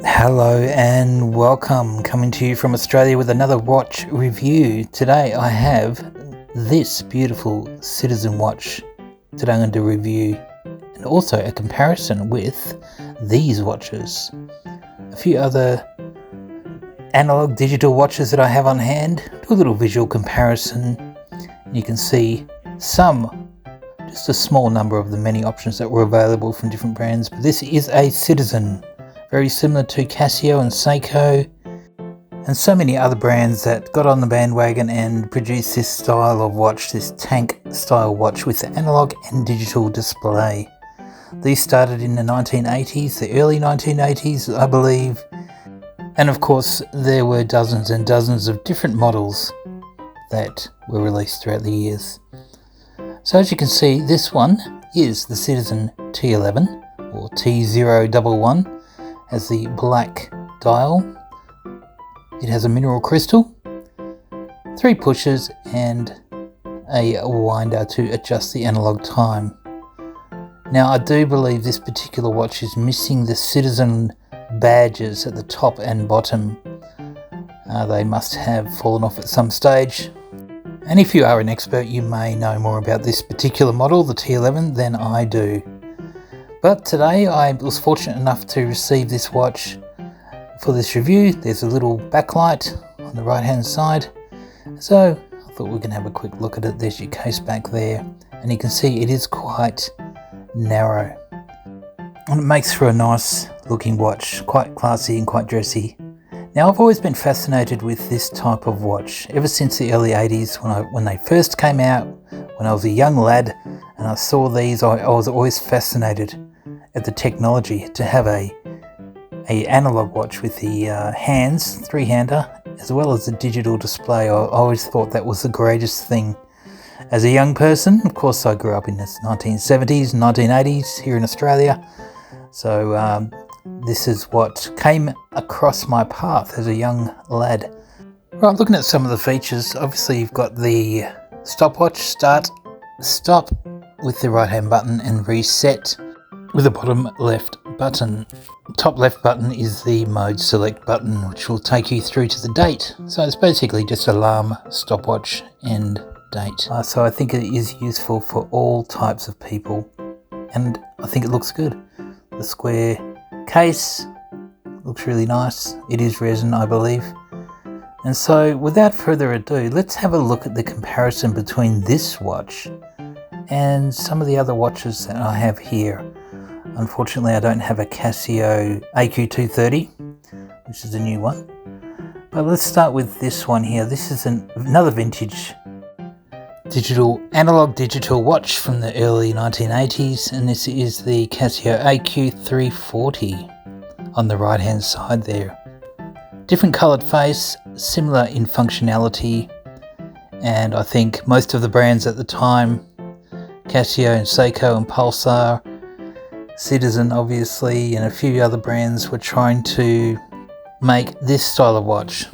Hello and welcome, coming to you from Australia with another watch review. Today I have this beautiful Citizen watch. Today I'm going to review and also a comparison with these watches. A few other analog digital watches that I have on hand. Do a little visual comparison. You can see just a small number of the many options that were available from different brands. But this is a Citizen. Very similar to Casio and Seiko and so many other brands that got on the bandwagon and produced this style of watch, this tank style watch with the analog and digital display. These started in the 1980s, the early 1980s I believe, and of course there were dozens and dozens of different models that were released throughout the years. So as you can see, this one is the Citizen T011 or T011. Has the black dial. It has a mineral crystal, 3 pushes and a winder to adjust the analog time. Now I do believe this particular watch is missing the Citizen badges at the top and bottom. They must have fallen off at some stage. And if you are an expert, you may know more about this particular model, the T011, than I do. But today I was fortunate enough to receive this watch for this review. There's a little backlight on the right hand side, so I thought we can have a quick look at it. There's your case back there, and you can see it is quite narrow, and it makes for a nice looking watch, quite classy and quite dressy. Now I've always been fascinated with this type of watch ever since the early 80s when they first came out, when I was a young lad and I saw these. I was always fascinated at the technology to have a analog watch with the hands, 3-hander, as well as the digital display. I always thought that was the greatest thing. As a young person, of course I grew up in the 1970s and 1980s here in Australia, so this is what came across my path as a young lad. Right, looking at some of the features, obviously you've got the stopwatch, start, stop with the right hand button, and reset with the bottom left button. Top left button is the mode select button, which will take you through to the date. So it's basically just alarm, stopwatch and date. So I think it is useful for all types of people, and I think it looks good. The square case looks really nice. It is resin, I believe. And so without further ado, let's have a look at the comparison between this watch and some of the other watches that I have here. Unfortunately, I don't have a Casio AQ230, which is a new one. But let's start with this one here. This is another vintage analog digital watch from the early 1980s, and this is the Casio AQ340 on the right hand side there. Different coloured face, similar in functionality, and I think most of the brands at the time, Casio and Seiko and Pulsar, Citizen obviously, and a few other brands were trying to make this style of watch.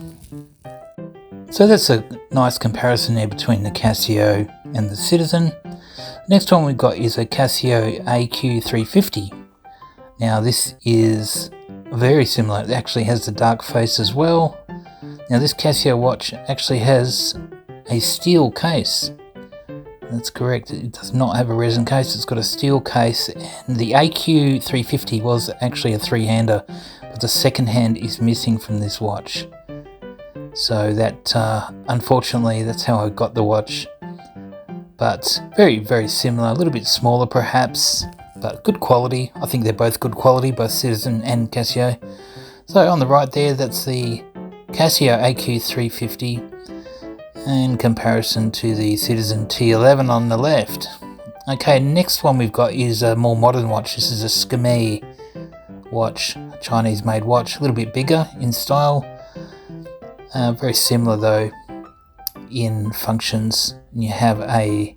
So that's a nice comparison there between the Casio and the Citizen. Next one we've got is a Casio AQ350. Now this is very similar. It actually has the dark face as well. Now this Casio watch actually has a steel case. That's correct, it does not have a resin case, it's got a steel case, and the AQ350 was actually a 3-hander, but the second hand is missing from this watch. So that, unfortunately, that's how I got the watch. But very, very similar, a little bit smaller perhaps, but good quality. I think they're both good quality, both Citizen and Casio. So on the right there, that's the Casio AQ350 in comparison to the Citizen T011 on the left. Okay, next one we've got is a more modern watch. This is a Skimei watch, a Chinese made watch, a little bit bigger in style. Very similar though in functions. You have a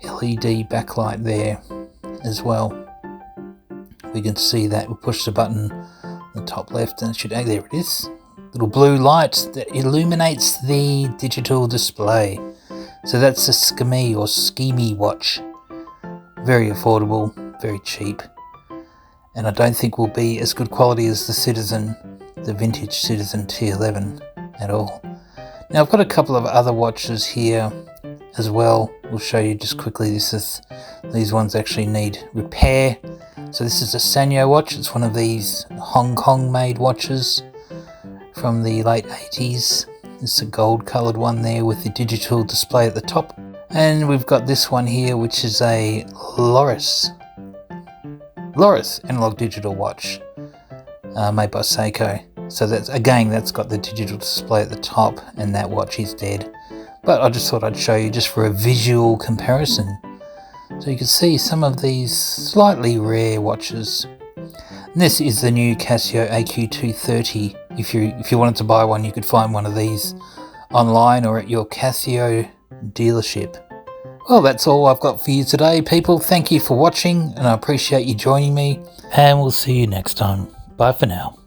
LED backlight there as well. We can see that we push the button on the top left and it should, there it is. Little blue light that illuminates the digital display. So that's a Skimei or Skimei watch. Very affordable, very cheap. and I don't think will be as good quality as the vintage Citizen T011 at all. Now I've got a couple of other watches here as well. We'll show you just quickly. These ones actually need repair. So this is a Sanyo watch. It's one of these Hong Kong made watches from the late 80s. It's a gold coloured one there with the digital display at the top. And we've got this one here, which is a Loris analog digital watch made by Seiko. So that's got the digital display at the top, and that watch is dead. But I just thought I'd show you just for a visual comparison. So you can see some of these slightly rare watches. And this is the new Casio AQ230. If you wanted to buy one, you could find one of these online or at your Casio dealership. Well, that's all I've got for you today, people. Thank you for watching, and I appreciate you joining me. And we'll see you next time. Bye for now.